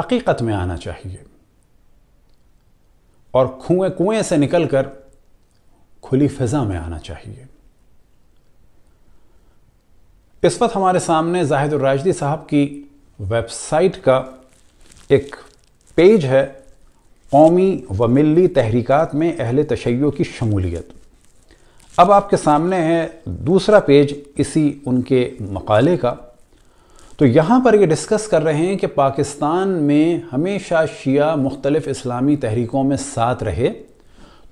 حقیقت میں آنا چاہیے اور کنویں سے نکل کر کھلی فضا میں آنا چاہیے۔ اس وقت ہمارے سامنے زاہد الراشدی صاحب کی ویب سائٹ کا ایک پیج ہے، قومی و ملی تحریکات میں اہل تشیع کی شمولیت۔ اب آپ کے سامنے ہے دوسرا پیج اسی ان کے مقالے کا۔ تو یہاں پر یہ ڈسکس کر رہے ہیں کہ پاکستان میں ہمیشہ شیعہ مختلف اسلامی تحریکوں میں ساتھ رہے،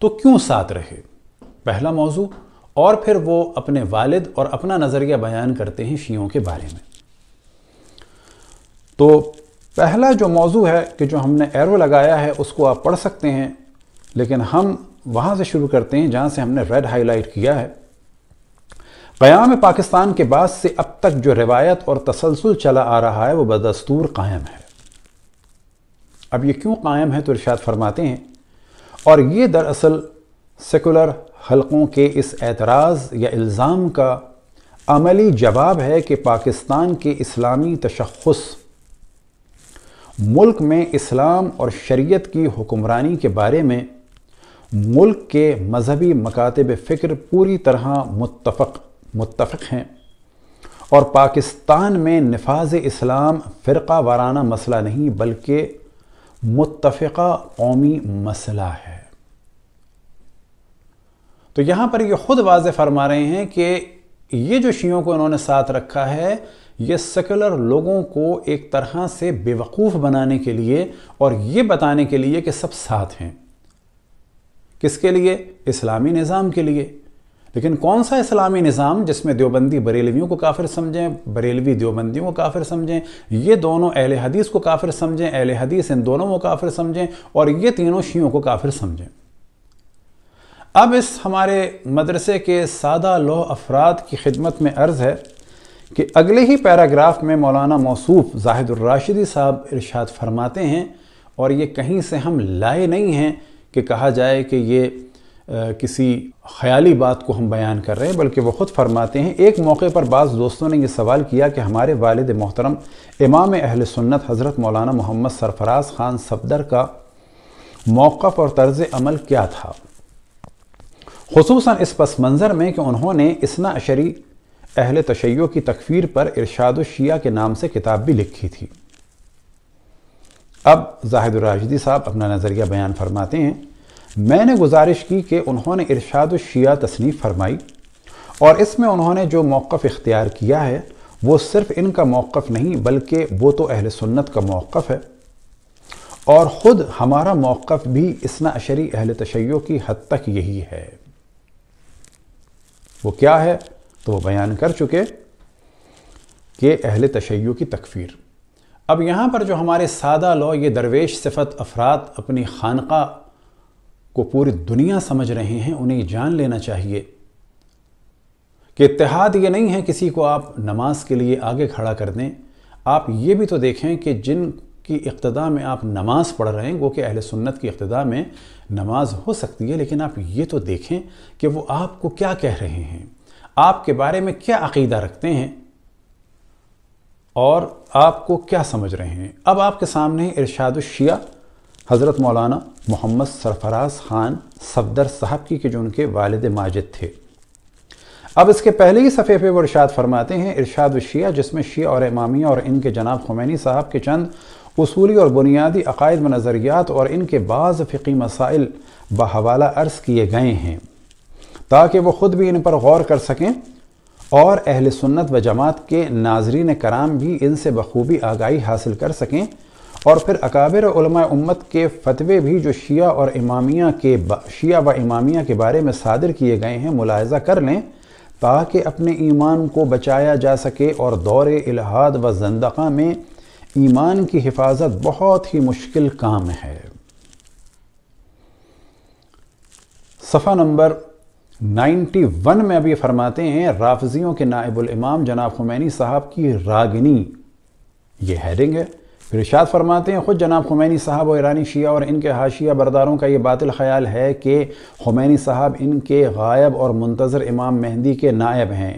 تو کیوں ساتھ رہے، پہلا موضوع، اور پھر وہ اپنے والد اور اپنا نظریہ بیان کرتے ہیں شیعوں کے بارے میں۔ تو پہلا جو موضوع ہے کہ جو ہم نے ایرو لگایا ہے اس کو آپ پڑھ سکتے ہیں، لیکن ہم وہاں سے شروع کرتے ہیں جہاں سے ہم نے ریڈ ہائی لائٹ کیا ہے۔ قیام پاکستان کے بعد سے اب تک جو روایت اور تسلسل چلا آ رہا ہے وہ بدستور قائم ہے۔ اب یہ کیوں قائم ہے تو ارشاد فرماتے ہیں، اور یہ دراصل سیکولر حلقوں کے اس اعتراض یا الزام کا عملی جواب ہے کہ پاکستان کے اسلامی تشخص ملک میں اسلام اور شریعت کی حکمرانی کے بارے میں ملک کے مذہبی مکاتب فکر پوری طرح متفق ہیں، اور پاکستان میں نفاذ اسلام فرقہ وارانہ مسئلہ نہیں بلکہ متفقہ قومی مسئلہ ہے۔ تو یہاں پر یہ خود واضح فرما رہے ہیں کہ یہ جو شیعوں کو انہوں نے ساتھ رکھا ہے، یہ سیکولر لوگوں کو ایک طرح سے بے وقوف بنانے کے لیے اور یہ بتانے کے لیے کہ سب ساتھ ہیں۔ کس کے لیے؟ اسلامی نظام کے لیے۔ لیکن کون سا اسلامی نظام جس میں دیوبندی بریلویوں کو کافر سمجھیں، بریلوی دیوبندیوں کو کافر سمجھیں، یہ دونوں اہل حدیث کو کافر سمجھیں، اہل حدیث ان دونوں کو کافر سمجھیں، اور یہ تینوں شیعوں کو کافر سمجھیں۔ اب اس ہمارے مدرسے کے سادہ لوح افراد کی خدمت میں عرض ہے کہ اگلے ہی پیراگراف میں مولانا موصوف زاہد الراشدی صاحب ارشاد فرماتے ہیں، اور یہ کہیں سے ہم لائے نہیں ہیں کہ کہا جائے کہ یہ کسی خیالی بات کو ہم بیان کر رہے ہیں، بلکہ وہ خود فرماتے ہیں۔ ایک موقع پر بعض دوستوں نے یہ سوال کیا کہ ہمارے والد محترم امام اہل سنت حضرت مولانا محمد سرفراز خان صفدر کا موقف اور طرز عمل کیا تھا، خصوصاً اس پس منظر میں کہ انہوں نے اثنا عشری اہل تشیع کی تکفیر پر ارشاد الشیعہ کے نام سے کتاب بھی لکھی تھی۔ اب زاہد الراشدی صاحب اپنا نظریہ بیان فرماتے ہیں، میں نے گزارش کی کہ انہوں نے ارشاد الشیعہ تصنیف فرمائی، اور اس میں انہوں نے جو موقف اختیار کیا ہے وہ صرف ان کا موقف نہیں بلکہ وہ تو اہل سنت کا موقف ہے، اور خود ہمارا موقف بھی اثنا عشری اہل تشیع کی حد تک یہی ہے۔ وہ کیا ہے تو وہ بیان کر چکے کہ اہل تشیع کی تکفیر۔ اب یہاں پر جو ہمارے سادہ لو یہ درویش صفت افراد اپنی خانقاہ کو پوری دنیا سمجھ رہے ہیں، انہیں جان لینا چاہیے کہ اتحاد یہ نہیں ہے کسی کو آپ نماز کے لیے آگے کھڑا کر دیں۔ آپ یہ بھی تو دیکھیں کہ جن کی اقتداء میں آپ نماز پڑھ رہے ہیں، وہ کہ اہل سنت کی اقتداء میں نماز ہو سکتی ہے، لیکن آپ یہ تو دیکھیں کہ وہ آپ کو کیا کہہ رہے ہیں، آپ کے بارے میں کیا عقیدہ رکھتے ہیں اور آپ کو کیا سمجھ رہے ہیں۔ اب آپ کے سامنے ارشاد الشیعہ حضرت مولانا محمد سرفراز خان صفدر صاحب کی کہ جو ان کے والد ماجد تھے۔ اب اس کے پہلے ہی صفحے پہ وہ ارشاد فرماتے ہیں، ارشاد الشیعہ جس میں شیعہ اور امامیہ اور ان کے جناب خمینی صاحب کے چند اصولی اور بنیادی عقائد و نظریات اور ان کے بعض فقہی مسائل بحوالہ عرض کیے گئے ہیں تاکہ وہ خود بھی ان پر غور کر سکیں اور اہل سنت و جماعت کے ناظرین کرام بھی ان سے بخوبی آگاہی حاصل کر سکیں، اور پھر اکابر علماء امت کے فتوے بھی جو شیعہ و امامیہ کے بارے میں صادر کیے گئے ہیں ملاحظہ کر لیں تاکہ اپنے ایمان کو بچایا جا سکے، اور دور الحاد و زندقہ میں ایمان کی حفاظت بہت ہی مشکل کام ہے۔ صفحہ نمبر 91 میں ابھی فرماتے ہیں، رافضیوں کے نائب الامام جناب خمینی صاحب کی راگنی، یہ ہیڈنگ ہے۔ پھر ارشاد فرماتے ہیں، خود جناب خمینی صاحب و ایرانی شیعہ اور ان کے حاشیہ برداروں کا یہ باطل خیال ہے کہ خمینی صاحب ان کے غائب اور منتظر امام مہدی کے نائب ہیں،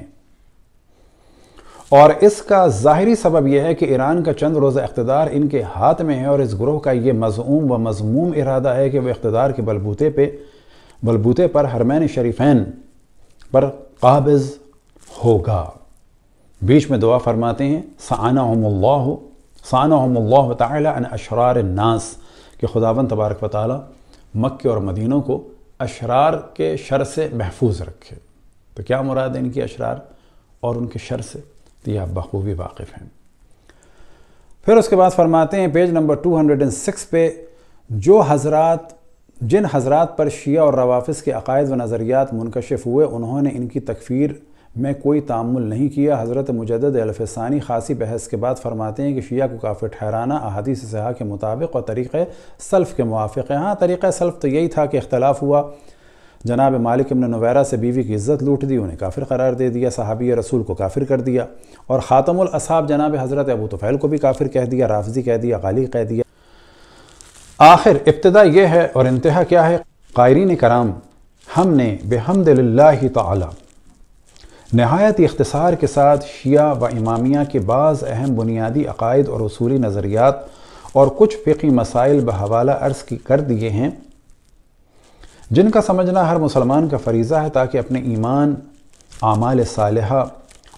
اور اس کا ظاہری سبب یہ ہے کہ ایران کا چند روزہ اقتدار ان کے ہاتھ میں ہے، اور اس گروہ کا یہ مزعوم و مذموم ارادہ ہے کہ وہ اقتدار کے بلبوتے پر حرمین شریفین پر قابض ہوگا۔ بیچ میں دعا فرماتے ہیں سعنہم اللہ تعالی عن اشرار الناس، کہ خداوند تبارک و تعالی مکہ اور مدینوں کو اشرار کے شر سے محفوظ رکھے۔ تو کیا مراد ہے ان کی اشرار اور ان کے شر سے؟ تو یہ آپ بخوبی واقف ہیں۔ پھر اس کے بعد فرماتے ہیں پیج نمبر 206 پہ، جن حضرات پر شیعہ اور روافظ کے عقائد و نظریات منکشف ہوئے، انہوں نے ان کی تکفیر میں کوئی تعامل نہیں کیا۔ حضرت مجدد الفسانی خاصی بحث کے بعد فرماتے ہیں کہ شیعہ کو کافر ٹھہرانا احادیث صحیحہ کے مطابق اور طریقہ سلف کے موافق ہے۔ ہاں، طریقہ سلف تو یہی تھا کہ اختلاف ہوا، جناب مالک ابن نویرہ سے بیوی کی عزت لوٹ دی، انہیں کافر قرار دے دیا، صحابی رسول کو کافر کر دیا، اور خاتم الاصحاب جناب حضرت ابو طفیل کو بھی کافر کہہ دیا، رافضی کہہ دیا، غالی کہہ دیا۔ آخر ابتدا یہ ہے اور انتہا کیا ہے؟ قائرین کرام، ہم نے بحمد للہ تعالی نہایت اختصار کے ساتھ شیعہ و امامیہ کے بعض اہم بنیادی عقائد اور اصولی نظریات اور کچھ فقہی مسائل بحوالہ عرض کر دیے ہیں، جن کا سمجھنا ہر مسلمان کا فریضہ ہے تاکہ اپنے ایمان، اعمال صالحہ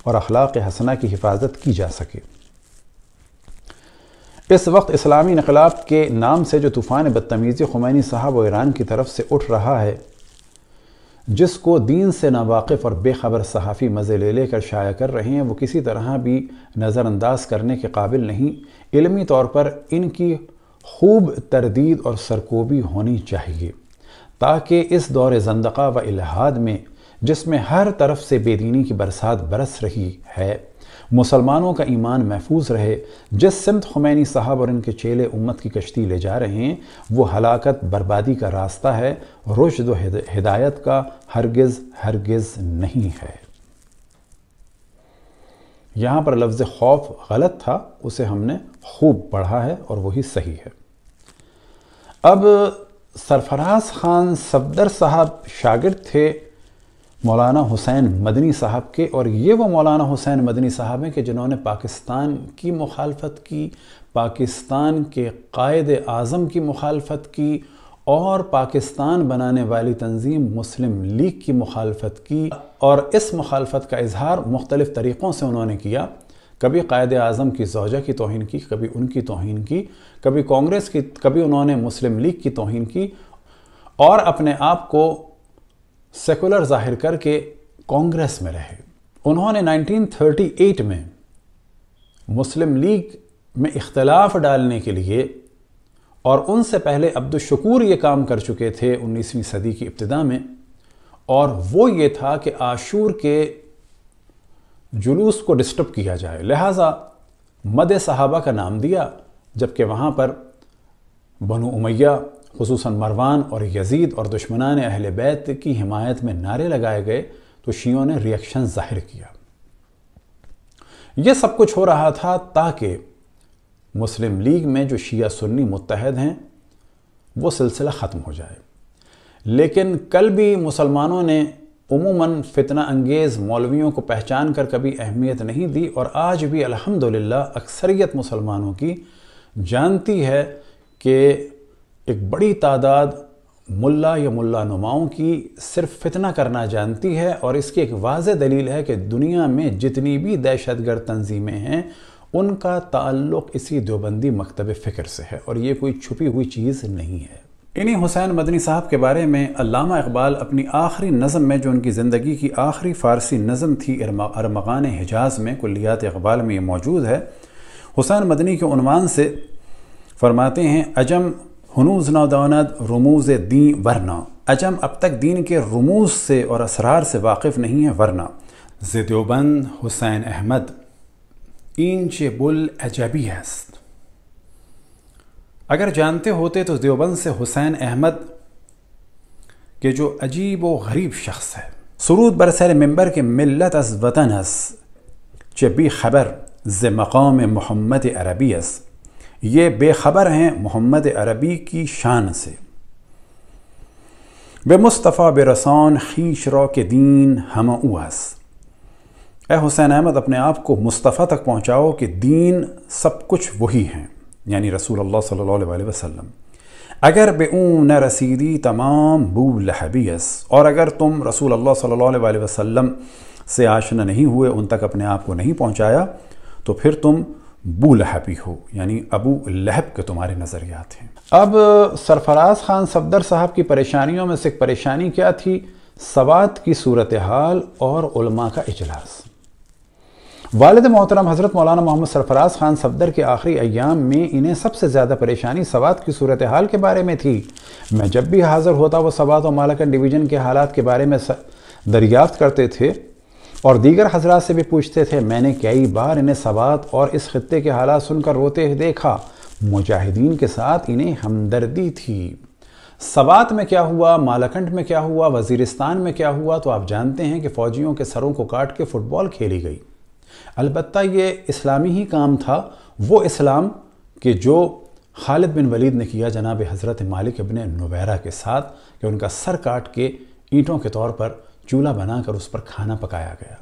اور اخلاق حسنہ کی حفاظت کی جا سکے۔ اس وقت اسلامی انقلاب کے نام سے جو طوفان بدتمیزی خمینی صاحب و ایران کی طرف سے اٹھ رہا ہے، جس کو دین سے ناواقف اور بے خبر صحافی مزے لے کر شائع کر رہے ہیں، وہ کسی طرح بھی نظر انداز کرنے کے قابل نہیں۔ علمی طور پر ان کی خوب تردید اور سرکوبی ہونی چاہیے، تاکہ اس دور زندقہ و الحاد میں، جس میں ہر طرف سے بے دینی کی برسات برس رہی ہے، مسلمانوں کا ایمان محفوظ رہے۔ جس سمت خمینی صاحب اور ان کے چیلے امت کی کشتی لے جا رہے ہیں، وہ ہلاکت، بربادی کا راستہ ہے، رشد و ہدایت کا ہرگز نہیں ہے۔ یہاں پر لفظ خوف غلط تھا، اسے ہم نے خوب پڑھا ہے اور وہی صحیح ہے۔ اب سرفراز خان صفدر صاحب شاگرد تھے مولانا حسین مدنی صاحب کے، اور یہ وہ مولانا حسین مدنی صاحب ہیں کہ جنہوں نے پاکستان کی مخالفت کی، پاکستان کے قائد اعظم کی مخالفت کی، اور پاکستان بنانے والی تنظیم مسلم لیگ کی مخالفت کی، اور اس مخالفت کا اظہار مختلف طریقوں سے انہوں نے کیا۔ کبھی قائد اعظم کی زوجہ کی توہین کی، کبھی ان کی توہین کی، کبھی کانگریس کی، کبھی انہوں نے مسلم لیگ کی توہین کی، اور اپنے آپ کو سیکولر ظاہر کر کے کانگریس میں رہے۔ انہوں نے 1938 میں مسلم لیگ میں اختلاف ڈالنے کے لیے، اور ان سے پہلے عبدالشکور یہ کام کر چکے تھے 19ویں صدی کی ابتدا میں، اور وہ یہ تھا کہ عاشور کے جلوس کو ڈسٹرب کیا جائے، لہٰذا مد صحابہ کا نام دیا، جبکہ وہاں پر بنو امیہ خصوصاً مروان اور یزید اور دشمنان اہل بیت کی حمایت میں نعرے لگائے گئے، تو شیعوں نے ریئیکشن ظاہر کیا۔ یہ سب کچھ ہو رہا تھا تاکہ مسلم لیگ میں جو شیعہ سنی متحد ہیں وہ سلسلہ ختم ہو جائے۔ لیکن کل بھی مسلمانوں نے عموماً فتنہ انگیز مولویوں کو پہچان کر کبھی اہمیت نہیں دی، اور آج بھی الحمدللہ اکثریت مسلمانوں کی جانتی ہے کہ ایک بڑی تعداد ملا یا ملا نماؤں کی صرف فتنہ کرنا جانتی ہے، اور اس کی ایک واضح دلیل ہے کہ دنیا میں جتنی بھی دہشت گرد تنظیمیں ہیں ان کا تعلق اسی دیوبندی مکتب فکر سے ہے، اور یہ کوئی چھپی ہوئی چیز نہیں ہے۔ انہی حسین مدنی صاحب کے بارے میں علامہ اقبال اپنی آخری نظم میں، جو ان کی زندگی کی آخری فارسی نظم تھی ارمغان حجاز میں، کلیات اقبال میں یہ موجود ہے، حسین مدنی کے عنوان سے فرماتے ہیں: عجم ہنوز ناداند رموز دین ورنہ، عجم اب تک دین کے رموز سے اور اسرار سے واقف نہیں ہے، ورنہ ز دیوبند حسین احمد اینچ بل عجبی است۔ اگر جانتے ہوتے تو دیوبند سے حسین احمد کہ جو عجیب و غریب شخص ہے، سرود بر سر ممبر کے ملت از وطن است، چه بی خبر ز مقام محمد عربی است، یہ بے خبر ہیں محمد عربی کی شان سے۔ بے مصطفیٰ برسان خویش را کہ دین ہمہ او است، اے حسین احمد اپنے آپ کو مصطفیٰ تک پہنچاؤ کہ دین سب کچھ وہی ہیں، یعنی رسول اللہ صلی اللہ علیہ وسلم۔ اگر بے اون نہ رسیدی تمام بو لہبیس، اور اگر تم رسول اللہ صلی اللہ علیہ وسلم سے آشنا نہیں ہوئے، ان تک اپنے آپ کو نہیں پہنچایا، تو پھر تم بو لہبی ہو، یعنی ابو لہب کے تمہارے نظریات ہیں۔ اب سرفراز خان صفدر صاحب کی پریشانیوں میں سے ایک پریشانی کیا تھی؟ سوات کی صورتحال اور علماء کا اجلاس۔ والد محترم حضرت مولانا محمد سرفراز خان صفدر کے آخری ایام میں انہیں سب سے زیادہ پریشانی سوات کی صورتحال کے بارے میں تھی۔ میں جب بھی حاضر ہوتا وہ سوات اور مالاکنڈ ڈویژن کے حالات کے بارے میں دریافت کرتے تھے اور دیگر حضرات سے بھی پوچھتے تھے۔ میں نے کئی بار انہیں سوات اور اس خطے کے حالات سن کر روتے دیکھا۔ مجاہدین کے ساتھ انہیں ہمدردی تھی۔ سوات میں کیا ہوا، مالاکنڈ میں کیا ہوا، وزیرستان میں کیا ہوا، تو آپ جانتے ہیں کہ فوجیوں کے سروں کو کاٹ کے فٹ بال کھیلی گئی۔ البتہ یہ اسلامی ہی کام تھا، وہ اسلام کہ جو خالد بن ولید نے کیا جناب حضرت مالک ابن نویرہ کے ساتھ، کہ ان کا سر کاٹ کے اینٹوں کے طور پر چولہا بنا کر اس پر کھانا پکایا گیا۔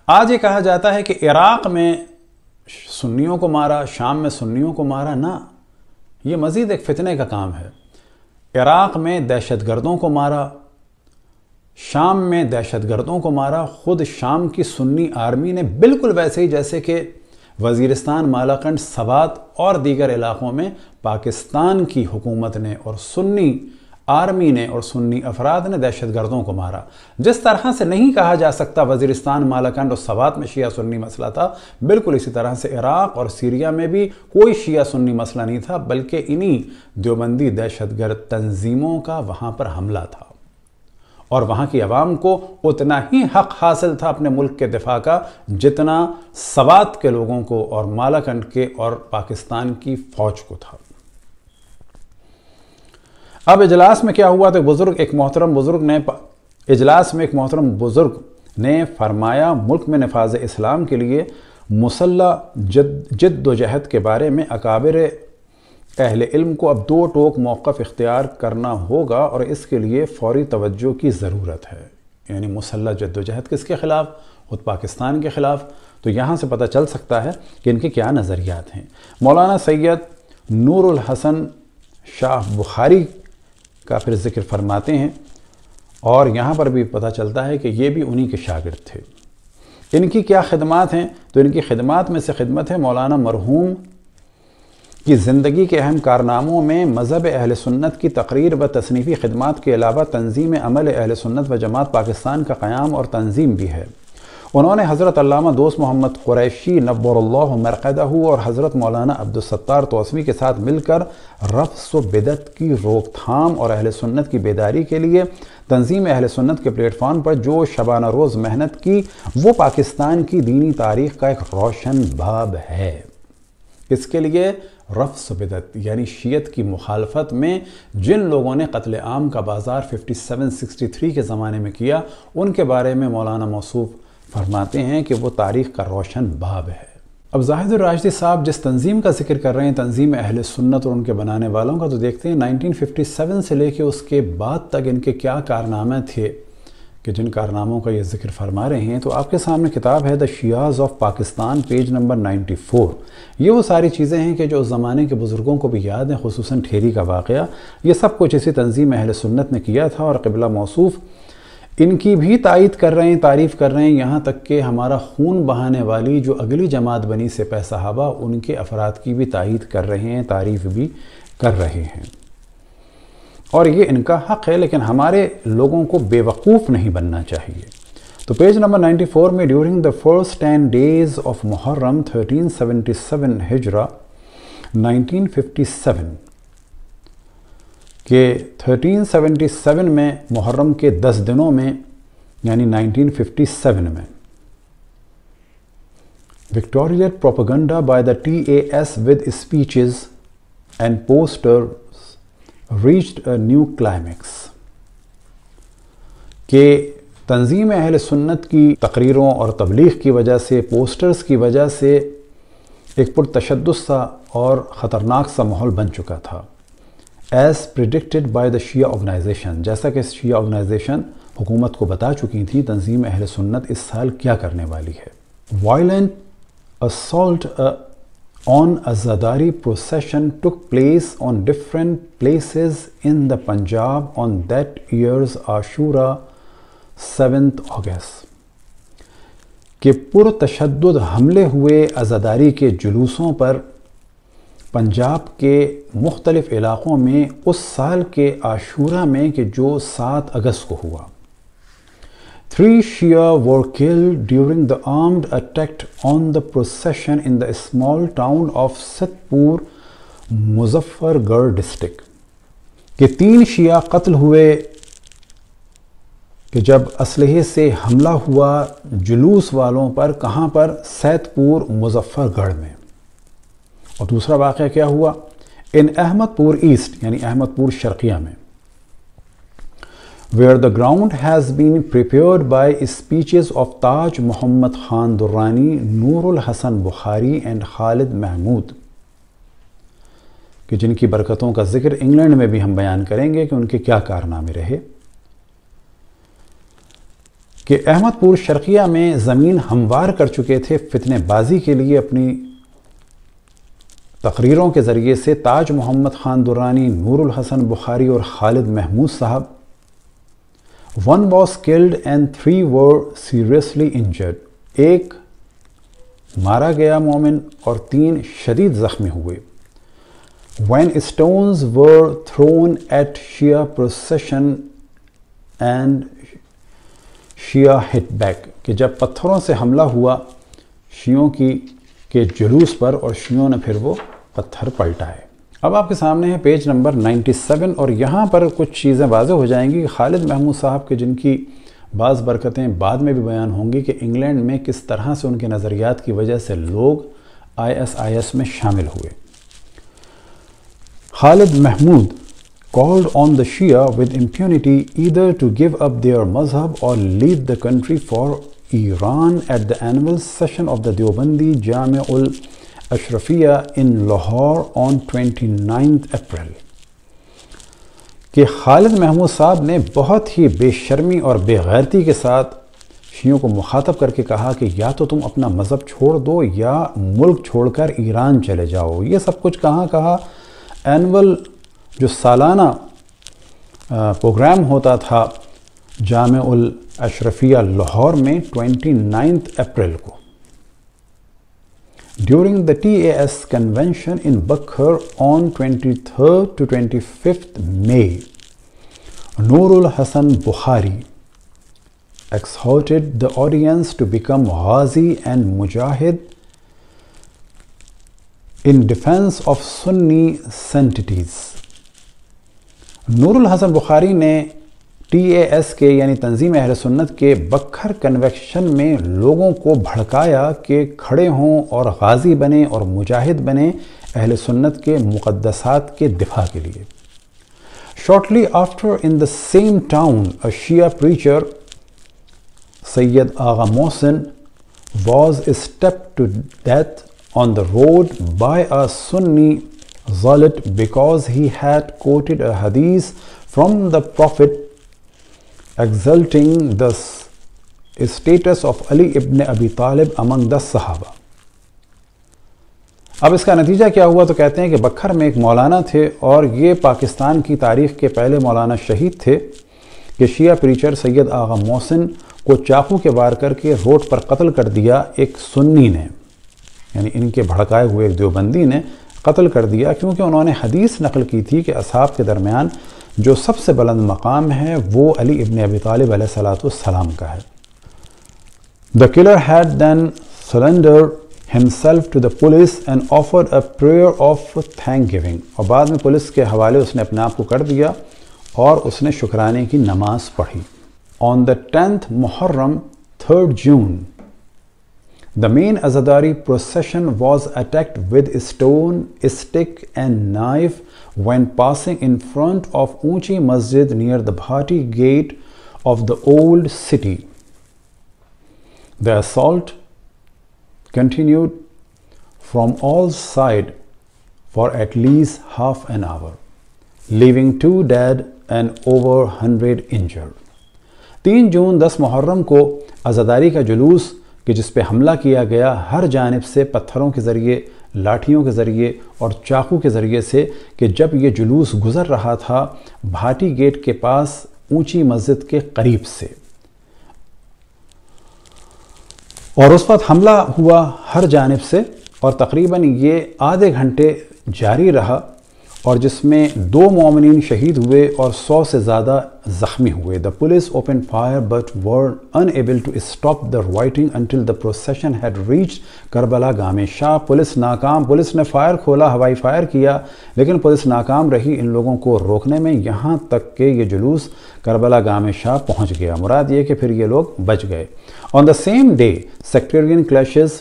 آج یہ کہا جاتا ہے کہ عراق میں سنیوں کو مارا، شام میں سنیوں کو مارا، نہ، یہ مزید ایک فتنے کا کام ہے۔ عراق میں دہشت گردوں کو مارا، شام میں دہشت گردوں کو مارا، خود شام کی سنی آرمی نے بالکل ویسے ہی جیسے کہ وزیرستان، مالاکنڈ، سوات اور دیگر علاقوں میں پاکستان کی حکومت نے اور سنی آرمی نے اور سنی افراد نے دہشت گردوں کو مارا۔ جس طرح سے نہیں کہا جا سکتا وزیرستان، مالاکنڈ اور سوات میں شیعہ سنی مسئلہ تھا، بالکل اسی طرح سے عراق اور سیریا میں بھی کوئی شیعہ سنی مسئلہ نہیں تھا، بلکہ انہی دیوبندی دہشت گرد تنظیموں کا وہاں پر حملہ تھا، اور وہاں کی عوام کو اتنا ہی حق حاصل تھا اپنے ملک کے دفاع کا جتنا سوات کے لوگوں کو اور مالاکنڈ کے اور پاکستان کی فوج کو تھا۔ اب اجلاس میں کیا ہوا تو ایک محترم بزرگ نے فرمایا، ملک میں نفاذ اسلام کے لیے مسلح جد و جہد کے بارے میں اکابر اہل علم کو اب دو ٹوک موقف اختیار کرنا ہوگا اور اس کے لیے فوری توجہ کی ضرورت ہے۔ یعنی مسلح جد و جہد کس کے خلاف؟ خود پاکستان کے خلاف۔ تو یہاں سے پتہ چل سکتا ہے کہ ان کے کیا نظریات ہیں۔ مولانا سید نور الحسن شاہ بخاری کا پھر ذکر فرماتے ہیں، اور یہاں پر بھی پتہ چلتا ہے کہ یہ بھی انہی کے شاگرد تھے۔ ان کی کیا خدمات ہیں؟ تو ان کی خدمات میں سے خدمت ہے مولانا مرحوم کی زندگی کے اہم کارناموں میں مذہب اہل سنت کی تقریر و تصنیفی خدمات کے علاوہ تنظیم عمل اہل سنت و جماعت پاکستان کا قیام اور تنظیم بھی ہے۔ انہوں نے حضرت علامہ دوست محمد قریشی نور اللہ مرقدہ اور حضرت مولانا عبدالستار توسوی کے ساتھ مل کر رفض و بدعت کی روک تھام اور اہل سنت کی بیداری کے لیے تنظیم اہل سنت کے پلیٹ فارم پر جو شبانہ روز محنت کی، وہ پاکستان کی دینی تاریخ کا ایک روشن باب ہے۔ اس کے لیے رفض و بدعت یعنی شیعت کی مخالفت میں جن لوگوں نے قتل عام کا بازار 5763 کے زمانے میں کیا، ان کے بارے میں مولانا موصوف فرماتے ہیں کہ وہ تاریخ کا روشن باب ہے۔ اب زاہد الراشدی صاحب جس تنظیم کا ذکر کر رہے ہیں، تنظیم اہل سنت اور ان کے بنانے والوں کا، تو دیکھتے ہیں 1957 سے لے کے اس کے بعد تک ان کے کیا کارنامے تھے کہ جن کارناموں کا یہ ذکر فرما رہے ہیں۔ تو آپ کے سامنے کتاب ہے دا شیعاز آف پاکستان، پیج نمبر 94۔ یہ وہ ساری چیزیں ہیں کہ جو اس زمانے کے بزرگوں کو بھی یاد ہیں، خصوصاً ٹھیری کا واقعہ۔ یہ سب کچھ اسی تنظیم اہل سنت نے کیا تھا، اور قبلہ موصوف ان کی بھی تائید کر رہے ہیں، تعریف کر رہے ہیں، یہاں تک کہ ہمارا خون بہانے والی جو اگلی جماعت بنی سپہ صحابہ، ان کے افراد کی بھی تائید کر رہے ہیں، تعریف بھی کر رہے ہیں، اور یہ ان کا حق ہے، لیکن ہمارے لوگوں کو بے وقوف نہیں بننا چاہیے۔ تو پیج نمبر 94 میں during the first 10 days of Muharram 1377 ہجرہ 1957 کہ 1377 میں محرم کے 10 دنوں میں یعنی 1957 میں وکٹوریٹ propaganda by the TAS with speeches and posters reached a new climax کہ تنظیم اہل سنت کی تقریروں اور تبلیغ کی وجہ سے، پوسٹرز کی وجہ سے ایک پرتشدد سا اور خطرناک سا ماحول بن چکا تھا۔ As predicted by the Shia organisation, جیسا کہ شیعہ آرگنائزیشن حکومت کو بتا چکی تھیں تنظیم اہل سنت اس سال کیا کرنے والی ہے. Violent assault on Azadari procession took place on different places in the Punjab on that year's Ashura 7th August. کہ پرتشدد حملے ہوئے عزاداری کے جلوسوں پر پنجاب کے مختلف علاقوں میں اس سال کے عاشورہ میں کہ جو 7 اگست کو ہوا. 3 Shia were killed during the armed attack on the procession in the small town of Satpur, Muzaffargarh district. کہ 3 شیعہ قتل ہوئے کہ جب اسلحے سے حملہ ہوا جلوس والوں پر. کہاں پر؟ سیت پور مظفر گڑھ میں. اور دوسرا واقعہ کیا ہوا؟ ان احمد پور ایسٹ یعنی احمد پور شرقیہ میں. where the ground has been prepared by speeches of Taj Muhammad Khan Durrani, Noorul Hasan Bukhari and Khalid Mahmood. کہ جن کی برکتوں کا ذکر انگلینڈ میں بھی ہم بیان کریں گے کہ ان کے کیا کارنامے رہے. کہ احمد پور شرقیہ میں زمین ہموار کر چکے تھے فتنے بازی کے لیے اپنی تقریروں کے ذریعے سے تاج محمد خان درانی، نور الحسن بخاری اور خالد محمود صاحب. 1 was killed and 3 were seriously injured. 1 مارا گیا مومن اور 3 شدید زخمی ہوئے. When stones were thrown at Shia procession and Shia hit back. کہ جب پتھروں سے حملہ ہوا شیعوں کے جلوس پر اور شیعوں نے پھر وہ پتھر پلٹائے. اب آپ کے سامنے ہے پیج نمبر 97 اور یہاں پر کچھ چیزیں واضح ہو جائیں گی کہ خالد محمود صاحب کے جن کی بعض برکتیں بعد میں بھی بیان ہوں گی کہ انگلینڈ میں کس طرح سے ان کے نظریات کی وجہ سے لوگ ISIS میں شامل ہوئے. Khalid Mahmood called on the Shia with impunity either to give up their mazhab or leave the country for Iran at the annual session of the Deobandi Jami' Ashrafiyya in Lahore on 29th April. کہ خالد محمود صاحب نے بہت ہی بے شرمی اور بے غیرتی کے ساتھ شیعوں کو مخاطب کر کے کہا کہ یا تو تم اپنا مذہب چھوڑ دو یا ملک چھوڑ کر ایران چلے جاؤ. یہ سب کچھ کہاں کہا؟ اینول جو سالانہ پروگرام ہوتا تھا جامع الاشرفیہ لاہور میں 29 اپریل کو. During the TAS convention in Bakhar on 23rd to 25th May, Noorul Hasan Bukhari exhorted the audience to become Ghazi and Mujahid in defense of Sunni sanctities. نور الحسن بخاری نے TAS کے یعنی تنظیم اہل سنت کے بکھر کنونشن میں لوگوں کو بھڑکایا کہ کھڑے ہوں اور غازی بنیں اور مجاہد بنیں اہل سنت کے مقدسات کے دفاع کے لیے. Shortly after, in the same town, a Shia preacher, Sayyid Agha Mohsin, was stabbed to death on the road by a Sunni zealot because he had quoted a hadith from the Prophet exalting the status of Ali ibn Abi Talib among the Sahaba. اب اس کا نتیجہ کیا ہوا تو کہتے ہیں کہ بکھر میں ایک مولانا تھے اور یہ پاکستان کی تاریخ کے پہلے مولانا شہید تھے کہ شیعہ پریچر سید آغا محسن کو چاقو کے وار کر کے روڈ پر قتل کر دیا ایک سنی نے، یعنی ان کے بھڑکائے ہوئے ایک دیوبندی نے قتل کر دیا کیونکہ انہوں نے حدیث نقل کی تھی کہ اصحاب کے درمیان جو سب سے بلند مقام ہے وہ علی ابن ابی طالب علیہ السلام کا ہے. The killer had then surrendered himself to the police and offered a prayer of thanksgiving. اور بعد میں پولیس کے حوالے اس نے اپنے آپ کو کر دیا اور اس نے شکرانے کی نماز پڑھی. On the 10th Muharram, 3rd June, the main Azadari procession was attacked with stone, stick and knife when passing in front of Unchi Masjid near the Bhati gate of the old city. The assault continued from all sides for at least half an hour, leaving 2 dead and over 100 injured. 3 جون 10 محرم کو عزاداری کا جلوس کہ جس پہ حملہ کیا گیا ہر جانب سے پتھروں کے ذریعے، لاٹھیوں کے ذریعے اور چاقو کے ذریعے سے، کہ جب یہ جلوس گزر رہا تھا بھاٹی گیٹ کے پاس اونچی مسجد کے قریب سے، اور اس وقت حملہ ہوا ہر جانب سے، اور تقریباً یہ آدھے گھنٹے جاری رہا، اور جس میں 2 مومنین شہید ہوئے اور 100 سے زیادہ زخمی ہوئے۔ The police opened fire but were unable to stop the rioting until the procession had reached Karbala گام شاہ۔ پولیس نے فائر کھولا، ہوائی فائر کیا، لیکن پولیس ناکام رہی ان لوگوں کو روکنے میں، یہاں تک کہ یہ جلوس کربلا گام شاہ پہنچ گیا۔ مراد یہ کہ پھر یہ لوگ بچ گئے۔ On the same day, sectarian clashes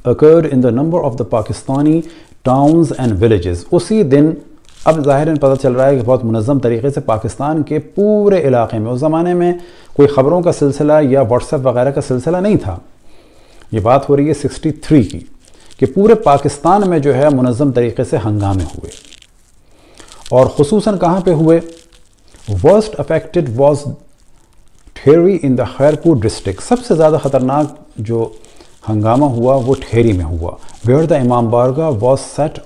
occurred in the number of the Pakistani towns and villages۔ اسی دن اب ظاہراً پتہ چل رہا ہے کہ بہت منظم طریقے سے پاکستان کے پورے علاقے میں، اس زمانے میں کوئی خبروں کا سلسلہ یا واٹس ایپ وغیرہ کا سلسلہ نہیں تھا، یہ بات ہو رہی ہے 63 کی، کہ پورے پاکستان میں جو ہے منظم طریقے سے ہنگامے ہوئے، اور خصوصاً کہاں پہ ہوئے؟ worst affected was Thehri in the Khairpur district. سب سے زیادہ خطرناک جو ہنگامہ ہوا وہ ٹھیری میں ہوا، where the امام بارگاہ was set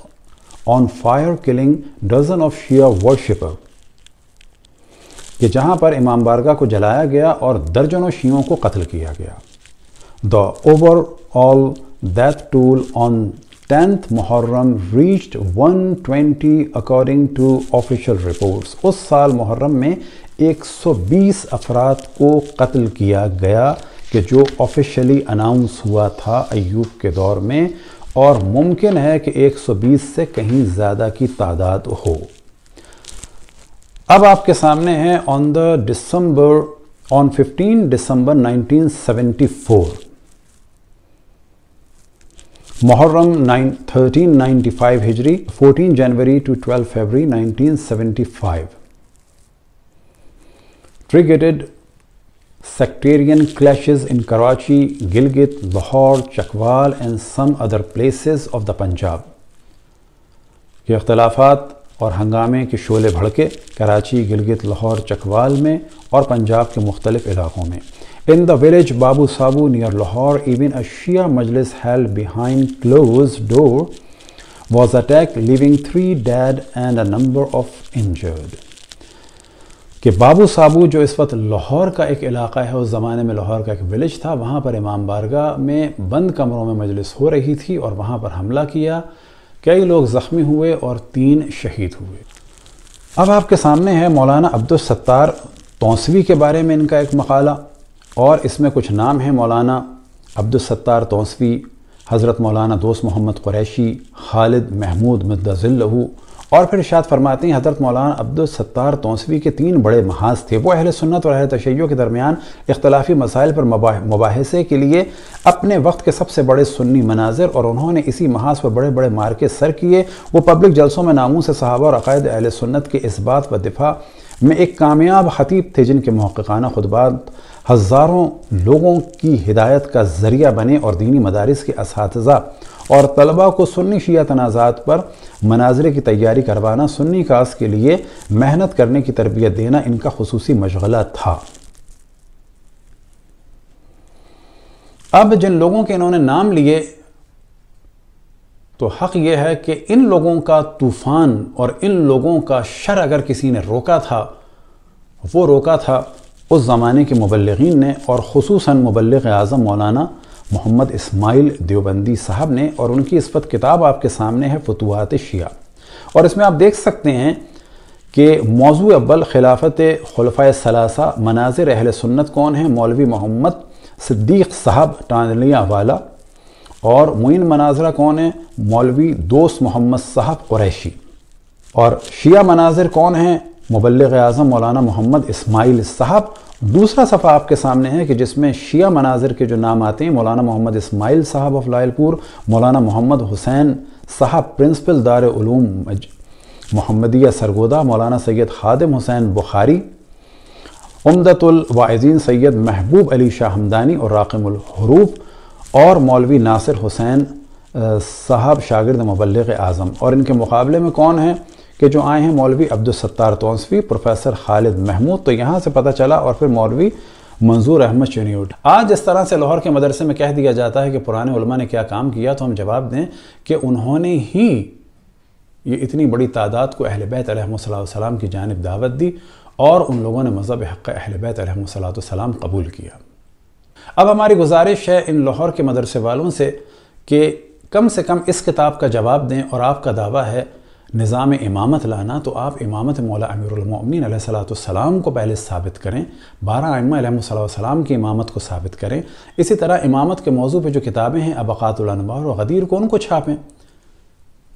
on fire killing dozen of Shia worshipper، کہ جہاں پر امام بارگاہ کو جلایا گیا اور درجنوں شیعوں کو قتل کیا گیا۔ The overall death toll on 10th Muharram reached 120 according to official reports۔ اس سال محرم میں 120 افراد کو قتل کیا گیا، کہ جو آفیشلی اناؤنس ہوا تھا ایوب کے دور میں، اور ممکن ہے کہ 120 سے کہیں زیادہ کی تعداد ہو۔ اب آپ کے سامنے ہے on 15 دسمبر 1974 محرم 1395 ہجری 14 جنوری to 12 فیبری 1975 triggered sectarian clashes in Karachi, Gilgit, Lahore, Chakwal and some other places of the Punjab۔ یہ اختلافات اور ہنگامے کے شعلے بھڑکے کراچی، گلگت، لاہور، چکوال میں اور پنجاب کے مختلف علاقوں میں۔ In the village Babu Sabu near Lahore, even a Shia majlis held behind closed door was attacked, leaving 3 dead and a number of injured۔ کہ بابو سابو جو اس وقت لاہور کا ایک علاقہ ہے، اس زمانے میں لاہور کا ایک ولیج تھا، وہاں پر امام بارگاہ میں بند کمروں میں مجلس ہو رہی تھی اور وہاں پر حملہ کیا، کئی لوگ زخمی ہوئے اور 3 شہید ہوئے۔ اب آپ کے سامنے ہے مولانا عبدالستار تونسوی کے بارے میں ان کا ایک مقالہ، اور اس میں کچھ نام ہیں: مولانا عبدالستار تونسوی، حضرت مولانا دوست محمد قریشی، خالد محمود مدہ ذلہ، اور پھر ارشاد فرماتے ہیں حضرت مولانا عبدالستار تونسوی کے 3 بڑے محاذ تھے۔ وہ اہل سنت اور اہل تشیع کے درمیان اختلافی مسائل پر مباحثے کے لیے اپنے وقت کے سب سے بڑے سنی مناظر، اور انہوں نے اسی محاذ پر بڑے بڑے مارکے سر کیے۔ وہ پبلک جلسوں میں ناموس صحابہ اور عقائد اہل سنت کے اس بات و دفاع میں ایک کامیاب خطیب تھے، جن کے محققانہ خطبات ہزاروں لوگوں کی ہدایت کا ذریعہ بنے، اور دینی مدارس کے اساتذہ اور طلباء کو سنی شیعہ تنازعات پر مناظرے کی تیاری کروانا، سنی کاس کے لیے محنت کرنے کی تربیت دینا ان کا خصوصی مشغلہ تھا۔ اب جن لوگوں کے انہوں نے نام لیے تو حق یہ ہے کہ ان لوگوں کا طوفان اور ان لوگوں کا شر اگر کسی نے روکا تھا، وہ روکا تھا اس زمانے کے مبلغین نے، اور خصوصاً مبلغ اعظم مولانا محمد اسماعیل دیوبندی صاحب نے، اور ان کی اس وقت کتاب آپ کے سامنے ہے فتوحات شیعہ، اور اس میں آپ دیکھ سکتے ہیں کہ موضوع اول خلافت خلفائے ثلاثہ، مناظر اہل سنت کون ہیں؟ مولوی محمد صدیق صاحب ٹانلیہ والا، اور معین مناظرہ کون ہیں؟ مولوی دوست محمد صاحب قریشی، اور شیعہ مناظر کون ہیں؟ مبلغ اعظم مولانا محمد اسماعیل صاحب۔ دوسرا صفحہ آپ کے سامنے ہے کہ جس میں شیعہ مناظر کے جو نام آتے ہیں: مولانا محمد اسماعیل صاحب آف لائل پور، مولانا محمد حسین صاحب پرنسپل دار علوم محمدیہ سرگودا، مولانا سید خادم حسین بخاری، عمدۃ الواعظین سید محبوب علی شاہ ہمدانی اور راقم الحروف، اور مولوی ناصر حسین صاحب شاگرد مبلغ اعظم۔ اور ان کے مقابلے میں کون ہیں کہ جو آئے ہیں مولوی عبدالستار تونسوی، پروفیسر خالد محمود، تو یہاں سے پتہ چلا، اور پھر مولوی منظور احمد چنیوٹ۔ آج اس طرح سے لاہور کے مدرسے میں کہہ دیا جاتا ہے کہ پرانے علماء نے کیا کام کیا، تو ہم جواب دیں کہ انہوں نے ہی یہ اتنی بڑی تعداد کو اہل بیت علیہ السلام کی جانب دعوت دی، اور ان لوگوں نے مذہب حق اہل بیت علیہ السلام قبول کیا۔ اب ہماری گزارش ہے ان لاہور کے مدرسے والوں سے کہ کم سے کم اس کتاب کا جواب دیں، اور آپ کا دعویٰ ہے نظام امامت لانا، تو آپ امامت مولا امیر المؤمنین علیہ السلام کو پہلے ثابت کریں، 12 ائمہ علیہ السلام کی امامت کو ثابت کریں۔ اسی طرح امامت کے موضوع پہ جو کتابیں ہیں ابقات الانوار و غدیر کو، ان کو چھاپیں۔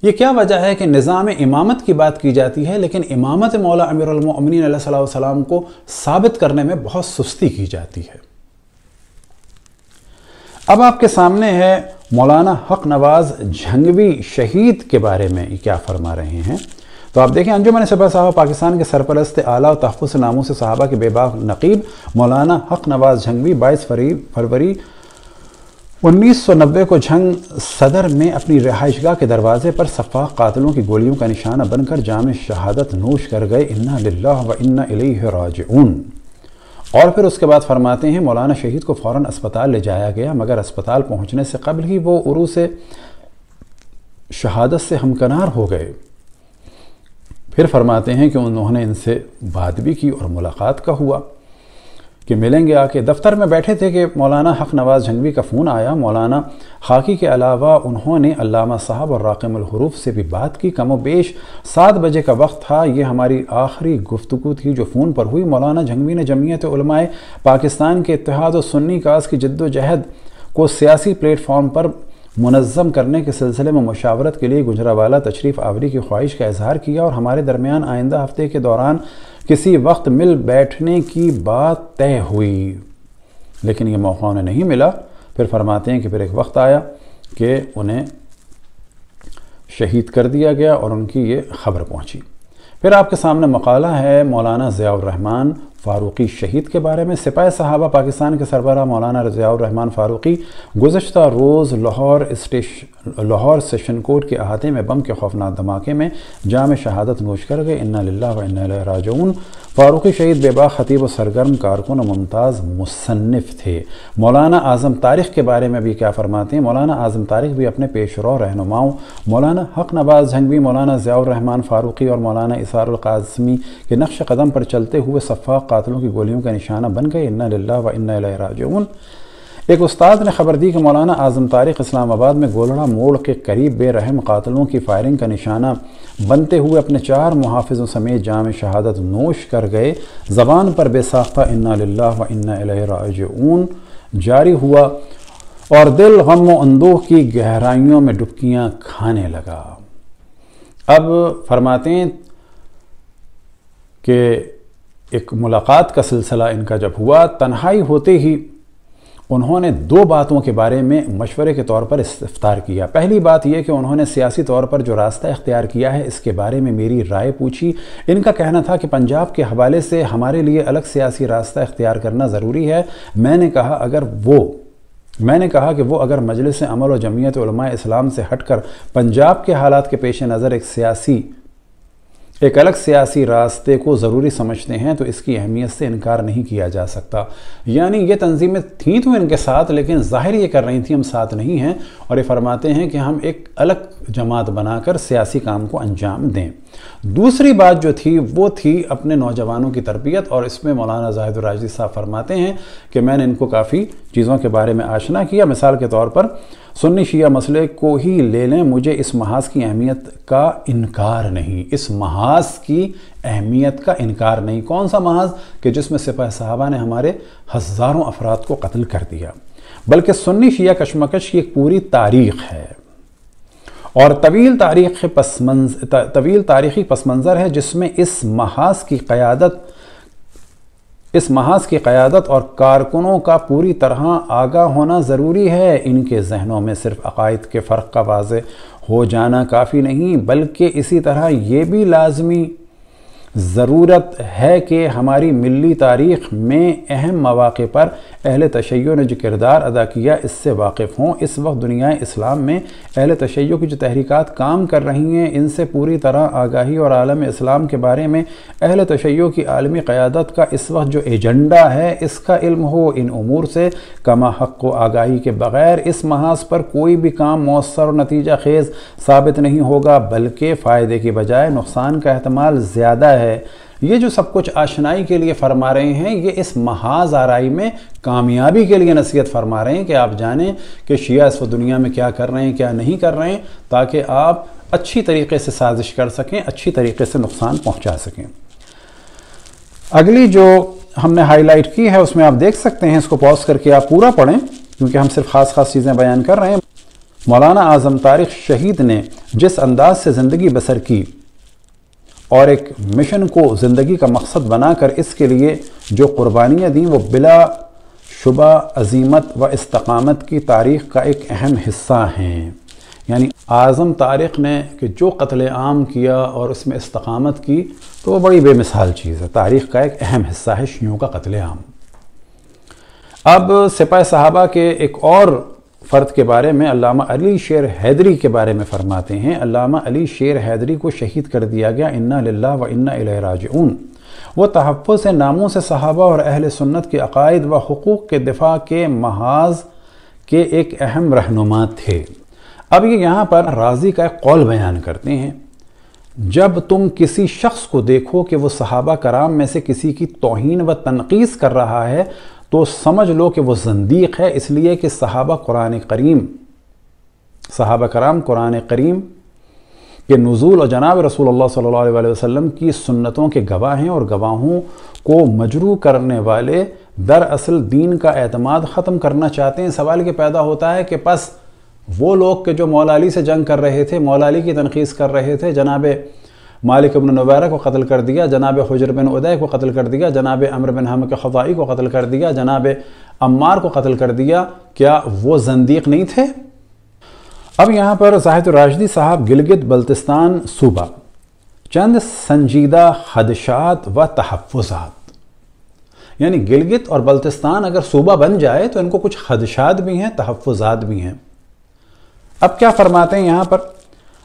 یہ کیا وجہ ہے کہ نظام امامت کی بات کی جاتی ہے لیکن امامت مولا امیر المؤمنین علیہ السلام کو ثابت کرنے میں بہت سستی کی جاتی ہے؟ اب آپ کے سامنے ہے مولانا حق نواز جھنگوی شہید کے بارے میں یہ کیا فرما رہے ہیں۔ تو آپ دیکھیں، انجمن سپاہ صحابہ پاکستان کے سرپرست اعلیٰ و تحفظ ناموس صحابہ کے بے باک نقیب مولانا حق نواز جھنگوی 22 فروری 1990 کو جھنگ صدر میں اپنی رہائش گاہ کے دروازے پر سفاح قاتلوں کی گولیوں کا نشانہ بن کر جام شہادت نوش کر گئے۔ انا للہ و انا الیہ راجعون۔ اور پھر اس کے بعد فرماتے ہیں مولانا شہید کو فوراً اسپتال لے جایا گیا، مگر اسپتال پہنچنے سے قبل ہی وہ عروس شہادت سے ہمکنار ہو گئے۔ پھر فرماتے ہیں کہ انہوں نے ان سے بات بھی کی اور ملاقات کا ہوا کہ ملیں گے آ کے۔ دفتر میں بیٹھے تھے کہ مولانا حق نواز جھنگوی کا فون آیا۔ مولانا خاکی کے علاوہ انہوں نے علامہ صاحب اور راقم الحروف سے بھی بات کی۔ کم و بیش 7 بجے کا وقت تھا، یہ ہماری آخری گفتگو تھی جو فون پر ہوئی۔ مولانا جھنگوی نے جمعیت علماء پاکستان کے اتحاد و سنی کاز کی جد و جہد کو سیاسی پلیٹ فارم پر منظم کرنے کے سلسلے میں مشاورت کے لیے گجرانوالہ تشریف آوری کی خواہش کا اظہار کیا، اور ہمارے درمیان آئندہ ہفتے کے دوران کسی وقت مل بیٹھنے کی بات طے ہوئی، لیکن یہ موقع انہیں نہیں ملا۔ پھر فرماتے ہیں کہ پھر ایک وقت آیا کہ انہیں شہید کر دیا گیا اور ان کی یہ خبر پہنچی۔ پھر آپ کے سامنے مقالہ ہے مولانا ضیاء الرحمن فاروقی شہید کے بارے میں۔ سپاہ صحابہ پاکستان کے سربراہ مولانا ضیاء الرحمن فاروقی گزشتہ روز لاہور سیشن کورٹ کے احاطے میں بم کے خوفناک دھماکے میں جام شہادت نوش کر گئے۔ انا للہ و انا الیہ راجعون۔ فاروقی شہید بے باک خطیب و سرگرم کارکن و ممتاز مصنف تھے۔ مولانا اعظم طارق کے بارے میں بھی کیا فرماتے ہیں؟ مولانا اعظم طارق بھی اپنے پیش رو رہنماؤں مولانا حق نواز جھنگوی، مولانا ضیاء الرحمن فاروقی اور مولانا اسار القاسمی کے نقش قدم پر چلتے ہوئے سفاح قاتلوں کی گولیوں کا نشانہ بن گئے۔ انا للہ و انا الیہ راجعون۔ ایک استاد نے خبر دی کہ مولانا اعظم طارق اسلام آباد میں گولڑا موڑ کے قریب بے رحم قاتلوں کی فائرنگ کا نشانہ بنتے ہوئے اپنے 4 محافظوں سمیت جام شہادت نوش کر گئے۔ زبان پر بے ساختہ انا للہ و انا الیہ راجعون جاری ہوا اور دل غم و اندوہ کی گہرائیوں میں ڈبکیاں کھانے لگا۔ اب فرماتے ہیں کہ ایک ملاقات کا سلسلہ ان کا جب ہوا، تنہائی ہوتے ہی انہوں نے 2 باتوں کے بارے میں مشورے کے طور پر استفسار کیا۔ پہلی بات یہ کہ انہوں نے سیاسی طور پر جو راستہ اختیار کیا ہے اس کے بارے میں میری رائے پوچھی۔ ان کا کہنا تھا کہ پنجاب کے حوالے سے ہمارے لیے الگ سیاسی راستہ اختیار کرنا ضروری ہے۔ میں نے کہا کہ وہ اگر مجلس عمل و جمعیت علماء اسلام سے ہٹ کر پنجاب کے حالات کے پیش نظر ایک الگ سیاسی راستے کو ضروری سمجھتے ہیں تو اس کی اہمیت سے انکار نہیں کیا جا سکتا۔ یعنی یہ تنظیمیں تھیں تو ان کے ساتھ، لیکن ظاہر یہ کر رہی تھیں ہم ساتھ نہیں ہیں، اور یہ فرماتے ہیں کہ ہم ایک الگ جماعت بنا کر سیاسی کام کو انجام دیں۔ دوسری بات جو تھی وہ تھی اپنے نوجوانوں کی تربیت، اور اس میں مولانا زاہد الراجدی صاحب فرماتے ہیں کہ میں نے ان کو کافی چیزوں کے بارے میں آشنا کیا۔ مثال کے طور پر سنی شیعہ مسئلے کو ہی لے لیں، مجھے اس محاذ کی اہمیت کا انکار نہیں، اس محاذ کی اہمیت کا انکار نہیں۔ کون سا محاذ؟ کہ جس میں سپاہ صحابہ نے ہمارے ہزاروں افراد کو قتل کر دیا، بلکہ سنی شیعہ کشمکش کی ایک پوری تاریخ ہے اور طویل تاریخی پس منظر ہے، جس میں اس محاذ کی قیادت اور کارکنوں کا پوری طرح آگاہ ہونا ضروری ہے۔ ان کے ذہنوں میں صرف عقائد کے فرق کا واضح ہو جانا کافی نہیں، بلکہ اسی طرح یہ بھی لازمی ضرورت ہے کہ ہماری ملی تاریخ میں اہم مواقع پر اہل تشیع نے جو کردار ادا کیا اس سے واقف ہوں۔ اس وقت دنیا اسلام میں اہل تشیع کی جو تحریکات کام کر رہی ہیں ان سے پوری طرح آگاہی اور عالم اسلام کے بارے میں اہل تشیع کی عالمی قیادت کا اس وقت جو ایجنڈا ہے اس کا علم ہو۔ ان امور سے کما حق و آگاہی کے بغیر اس محاذ پر کوئی بھی کام مؤثر اور نتیجہ خیز ثابت نہیں ہوگا، بلکہ فائدے کی بجائے نقصان کا احتمال زیادہ ہے۔ یہ جو سب کچھ آشنائی کے لیے فرما رہے ہیں، یہ اس محاذ آرائی میں کامیابی کے لیے نصیحت فرما رہے ہیں کہ آپ جانیں کہ شیعہ اس وقت دنیا میں کیا کر رہے ہیں، کیا نہیں کر رہے ہیں، تاکہ آپ اچھی طریقے سے سازش کر سکیں، اچھی طریقے سے نقصان پہنچا سکیں۔ اگلی جو ہم نے ہائی لائٹ کی ہے اس میں آپ دیکھ سکتے ہیں، اس کو پاز کر کے آپ پورا پڑھیں کیونکہ ہم صرف خاص چیزیں بیان کر رہے ہیں۔ مولانا اعظم طارق شہید نے جس انداز سے زندگی بسر کی اور ایک مشن کو زندگی کا مقصد بنا کر اس کے لیے جو قربانیاں دیں وہ بلا شبہ عظیمت و استقامت کی تاریخ کا ایک اہم حصہ ہیں۔ یعنی اعظم طارق نے کہ جو قتل عام کیا اور اس میں استقامت کی تو وہ بڑی بے مثال چیز ہے، تاریخ کا ایک اہم حصہ ہے شیعوں کا قتل عام۔ اب سپاہ صحابہ کے ایک اور فرد کے بارے میں علامہ علی شیر حیدری کے بارے میں فرماتے ہیں، علامہ علی شیر حیدری کو شہید کر دیا گیا، انا للہ و انا الیہ راجعون۔ وہ تحفظ ناموس صحابہ اور اہل سنت کے عقائد و حقوق کے دفاع کے محاذ کے ایک اہم رہنما تھے۔ اب یہ یہاں پر رازی کا ایک قول بیان کرتے ہیں، جب تم کسی شخص کو دیکھو کہ وہ صحابہ کرام میں سے کسی کی توہین و تنقیص کر رہا ہے تو سمجھ لو کہ وہ زندیق ہے، اس لیے کہ صحابہ کرام قرآن کریم کے نزول اور جناب رسول اللہ صلی اللہ علیہ وسلم کی سنتوں کے گواہ ہیں، اور گواہوں کو مجروح کرنے والے دراصل دین کا اعتماد ختم کرنا چاہتے ہیں۔ سوال یہ پیدا ہوتا ہے کہ پس وہ لوگ کہ جو مولا علی سے جنگ کر رہے تھے، مولا علی کی تنقیص کر رہے تھے، جناب مالک بن نویرہ کو قتل کر دیا، جناب حجر بن ادے کو قتل کر دیا، جناب عمرو بن حمق خضائی کو قتل کر دیا، جناب عمار کو قتل کر دیا، کیا وہ زندیق نہیں تھے؟ اب یہاں پر زاہد الراشدی صاحب گلگت بلتستان صوبہ چند سنجیدہ خدشات و تحفظات، یعنی گلگت اور بلتستان اگر صوبہ بن جائے تو ان کو کچھ خدشات بھی ہیں، تحفظات بھی ہیں۔ اب کیا فرماتے ہیں یہاں پر؟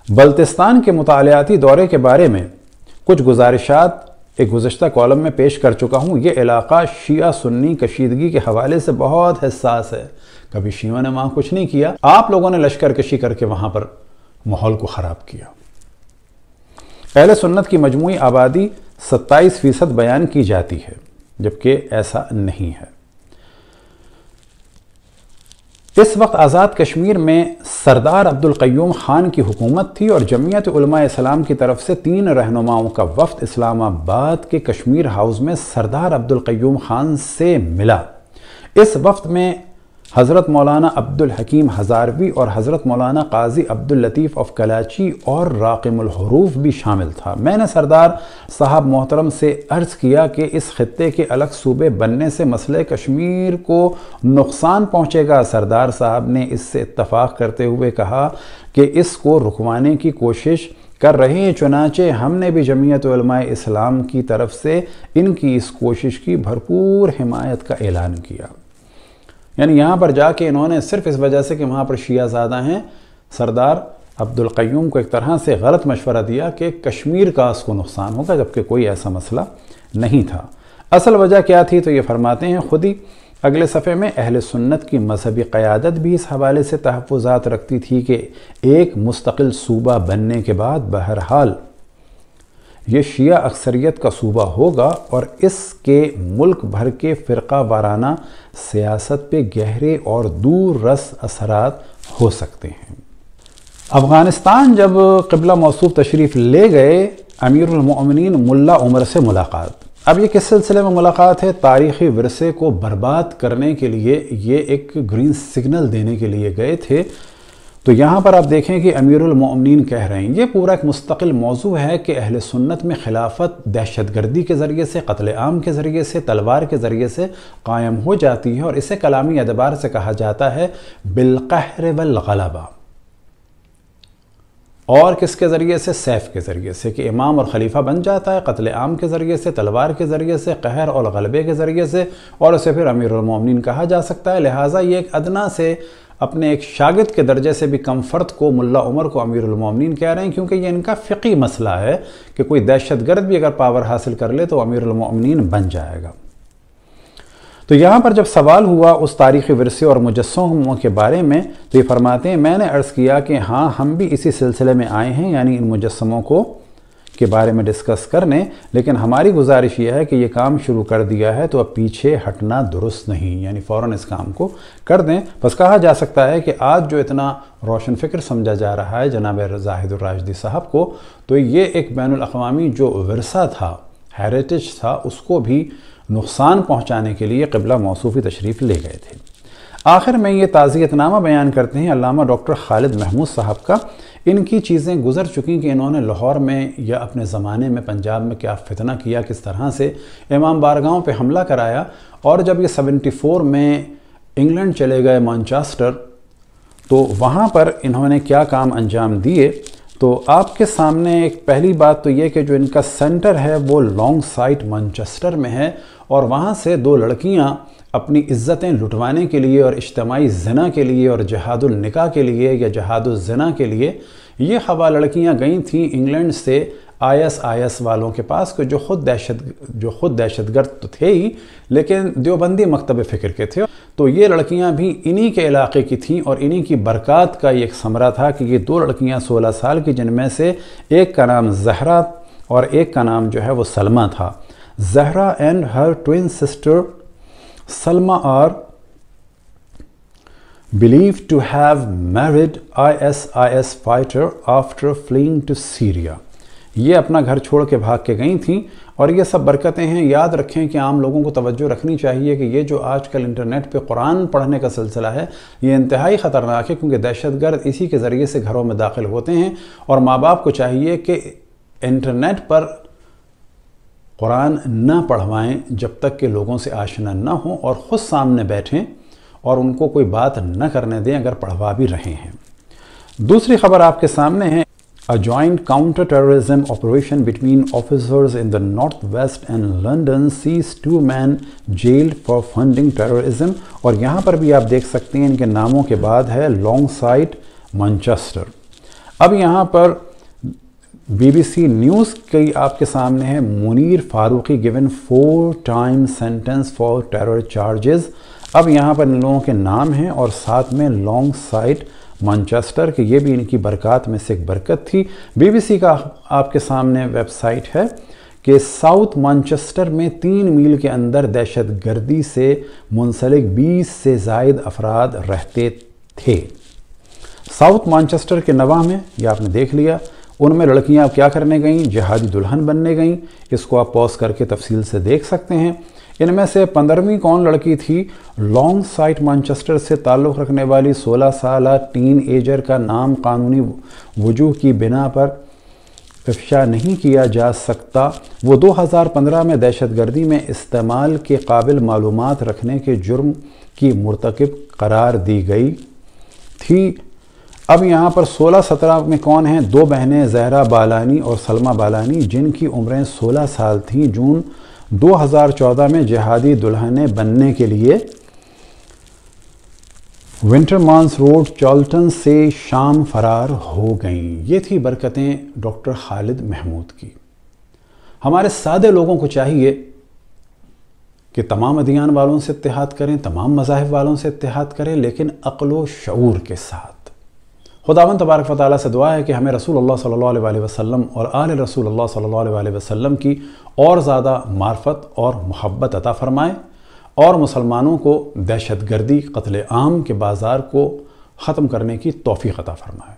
بلتستان کے مطالعاتی دورے کے بارے میں کچھ گزارشات ایک گزشتہ کالم میں پیش کر چکا ہوں۔ یہ علاقہ شیعہ سنی کشیدگی کے حوالے سے بہت حساس ہے، کبھی شیعوں نے وہاں کچھ نہیں کیا، آپ لوگوں نے لشکر کشی کر کے وہاں پر ماحول کو خراب کیا۔ اہل سنت کی مجموعی آبادی 27% بیان کی جاتی ہے، جبکہ ایسا نہیں ہے۔ اس وقت آزاد کشمیر میں سردار عبدالقیوم خان کی حکومت تھی اور جمعیت علماء اسلام کی طرف سے 3 رہنماؤں کا وفد اسلام آباد کے کشمیر ہاؤس میں سردار عبدالقیوم خان سے ملا۔ اس وفد میں حضرت مولانا عبدالحکیم ہزاروی اور حضرت مولانا قاضی عبداللطیف آف کلاچی اور راقم الحروف بھی شامل تھا۔ میں نے سردار صاحب محترم سے عرض کیا کہ اس خطے کے الگ صوبے بننے سے مسئلہ کشمیر کو نقصان پہنچے گا۔ سردار صاحب نے اس سے اتفاق کرتے ہوئے کہا کہ اس کو رکوانے کی کوشش کر رہے ہیں، چنانچہ ہم نے بھی جمعیت علماء اسلام کی طرف سے ان کی اس کوشش کی بھرپور حمایت کا اعلان کیا۔ یعنی یہاں پر جا کے انہوں نے صرف اس وجہ سے کہ وہاں پر شیعہ زیادہ ہیں، سردار عبدالقیوم کو ایک طرح سے غلط مشورہ دیا کہ کشمیر کا اس کو نقصان ہوگا، جبکہ کوئی ایسا مسئلہ نہیں تھا۔ اصل وجہ کیا تھی تو یہ فرماتے ہیں خود ہی اگلے صفحے میں، اہل سنت کی مذہبی قیادت بھی اس حوالے سے تحفظات رکھتی تھی کہ ایک مستقل صوبہ بننے کے بعد بہرحال یہ شیعہ اکثریت کا صوبہ ہوگا اور اس کے ملک بھر کے فرقہ وارانہ سیاست پہ گہرے اور دور رس اثرات ہو سکتے ہیں۔ افغانستان جب قبلہ موصوف تشریف لے گئے، امیر المؤمنین ملا عمر سے ملاقات۔ اب یہ کس سلسلے میں ملاقات ہے؟ تاریخی ورثے کو برباد کرنے کے لیے یہ ایک گرین سگنل دینے کے لیے گئے تھے۔ تو یہاں پر آپ دیکھیں کہ امیر المؤمنین کہہ رہے ہیں، یہ پورا ایک مستقل موضوع ہے کہ اہل سنت میں خلافت دہشت گردی کے ذریعے سے، قتل عام کے ذریعے سے، تلوار کے ذریعے سے قائم ہو جاتی ہے، اور اسے کلامی اعتبار سے کہا جاتا ہے بالقہر والغلبہ۔ اور کس کے ذریعے سے؟ سیف کے ذریعے سے، کہ امام اور خلیفہ بن جاتا ہے قتل عام کے ذریعے سے، تلوار کے ذریعے سے، قہر اور غلبے کے ذریعے سے، اور اسے پھر امیر المومنین کہا جا سکتا ہے۔ لہٰذا یہ ایک ادنا سے اپنے ایک شاگرد کے درجے سے بھی کم فرد کو ملا عمر کو امیر المومنین کہہ رہے ہیں، کیونکہ یہ ان کا فقہی مسئلہ ہے کہ کوئی دہشت گرد بھی اگر پاور حاصل کر لے تو امیر المومنین بن جائے گا۔ تو یہاں پر جب سوال ہوا اس تاریخی ورثے اور مجسموں کے بارے میں تو یہ فرماتے ہیں میں نے عرض کیا کہ ہاں ہم بھی اسی سلسلے میں آئے ہیں، یعنی ان مجسموں کے بارے میں ڈسکس کرنے، لیکن ہماری گزارش یہ ہے کہ یہ کام شروع کر دیا ہے تو اب پیچھے ہٹنا درست نہیں، یعنی فوراً اس کام کو کر دیں۔ بس کہا جا سکتا ہے کہ آج جو اتنا روشن فکر سمجھا جا رہا ہے جناب زاہد الراشدی صاحب کو، تو یہ ایک بین الاقوامی جو ورثہ تھا، ہیریٹیج تھا، اس کو بھی نقصان پہنچانے کے لیے قبلہ موصوفی تشریف لے گئے تھے۔ آخر میں یہ تعزیت نامہ بیان کرتے ہیں علامہ ڈاکٹر خالد محمود صاحب کا۔ ان کی چیزیں گزر چکی کہ انہوں نے لاہور میں یا اپنے زمانے میں پنجاب میں کیا فتنہ کیا، کس طرح سے امام بارگاہوں پہ حملہ کرایا، اور جب یہ 74 میں انگلینڈ چلے گئے مانچسٹر، تو وہاں پر انہوں نے کیا کام انجام دیے۔ تو آپ کے سامنے ایک پہلی بات تو یہ کہ جو ان کا سینٹر ہے وہ لانگ سائٹ مانچسٹر میں ہے، اور وہاں سے 2 لڑکیاں اپنی عزتیں لٹوانے کے لیے اور اجتماعی زنا کے لیے اور جہاد النکاح کے لیے یا جہاد الزنا کے لیے یہ خوا لڑکیاں گئی تھیں انگلینڈ سے IS والوں کے پاس، جو خود دہشت گرد تو تھے ہی لیکن دیوبندی مکتب فکر کے تھے۔ تو یہ لڑکیاں بھی انہی کے علاقے کی تھیں اور انہی کی برکات کا یہ ایک ثمرہ تھا کہ یہ 2 لڑکیاں 16 سال کی، جن میں سے ایک کا نام زہرا اور ایک کا نام جو ہے وہ سلمہ تھا۔ Zahra and her twin sister Salma are believed to have married IS fighter after fleeing to Syria۔ یہ اپنا گھر چھوڑ کے بھاگ کے گئی تھیں، اور یہ سب برکتیں ہیں۔ یاد رکھیں کہ عام لوگوں کو توجہ رکھنی چاہیے کہ یہ جو آج کل انٹرنیٹ پہ قرآن پڑھنے کا سلسلہ ہے یہ انتہائی خطرناک ہے، کیونکہ دہشت گرد اسی کے ذریعے سے گھروں میں داخل ہوتے ہیں، اور ماں باپ کو چاہیے کہ انٹرنیٹ پر قرآن نہ پڑھوائیں جب تک کہ لوگوں سے آشنا نہ ہوں، اور خود سامنے بیٹھیں اور ان کو کوئی بات نہ کرنے دیں اگر پڑھوا بھی رہے ہیں۔ دوسری خبر آپ کے سامنے ہے، A joint counter-terrorism operation between officers in the Northwest and London sees 2 men jailed for funding terrorism، اور یہاں پر بھی آپ دیکھ سکتے ہیں ان کے ناموں کے بعد ہے لانگ سائٹ مانچسٹر۔ اب یہاں پر BBC نیوز کی آپ کے سامنے ہے Munir Farooqui given 4 times sentence for terror charges۔ اب یہاں پر ان لوگوں کے نام ہیں اور ساتھ میں لانگ سائٹ مانچسٹر، کہ یہ بھی ان کی برکات میں سے ایک برکت تھی۔ BBC کا آپ کے سامنے ویب سائٹ ہے کہ ساؤتھ مانچسٹر میں 3 میل کے اندر دہشت گردی سے منسلک 20 سے زائد افراد رہتے تھے۔ ساؤتھ مانچسٹر کے نواح میں یہ آپ نے دیکھ لیا، ان میں لڑکیاں کیا کرنے گئیں؟ جہادی دلہن بننے گئیں۔ اس کو آپ پوز کر کے تفصیل سے دیکھ سکتے ہیں۔ ان میں سے 15ویں کون لڑکی تھی؟ لانگ سائٹ مانچسٹر سے تعلق رکھنے والی 16 سالہ ٹین ایجر کا نام قانونی وجوہ کی بنا پر افشا نہیں کیا جا سکتا۔ وہ 2015 میں دہشت گردی میں استعمال کے قابل معلومات رکھنے کے جرم کی مرتکب قرار دی گئی تھی۔ اب یہاں پر 16-17 میں کون ہیں؟ 2 بہنیں زہرا بالانی اور سلمہ بالانی، جن کی عمریں 16 سال تھیں، جون 2014 میں جہادی دلہنیں بننے کے لیے ونٹرمانس روڈ چارلٹن سے شام فرار ہو گئیں۔ یہ تھی برکتیں ڈاکٹر خالد محمود کی۔ ہمارے سادے لوگوں کو چاہیے کہ تمام ادیان والوں سے اتحاد کریں، تمام مذاہب والوں سے اتحاد کریں، لیکن عقل و شعور کے ساتھ۔ خداوند تبارک و تعالیٰ سے دعا ہے کہ ہمیں رسول اللہ صلی اللہ علیہ وسلم اور آل رسول اللہ صلی اللہ علیہ وسلم کی اور زیادہ معرفت اور محبت عطا فرمائے، اور مسلمانوں کو دہشت گردی قتل عام کے بازار کو ختم کرنے کی توفیق عطا فرمائے۔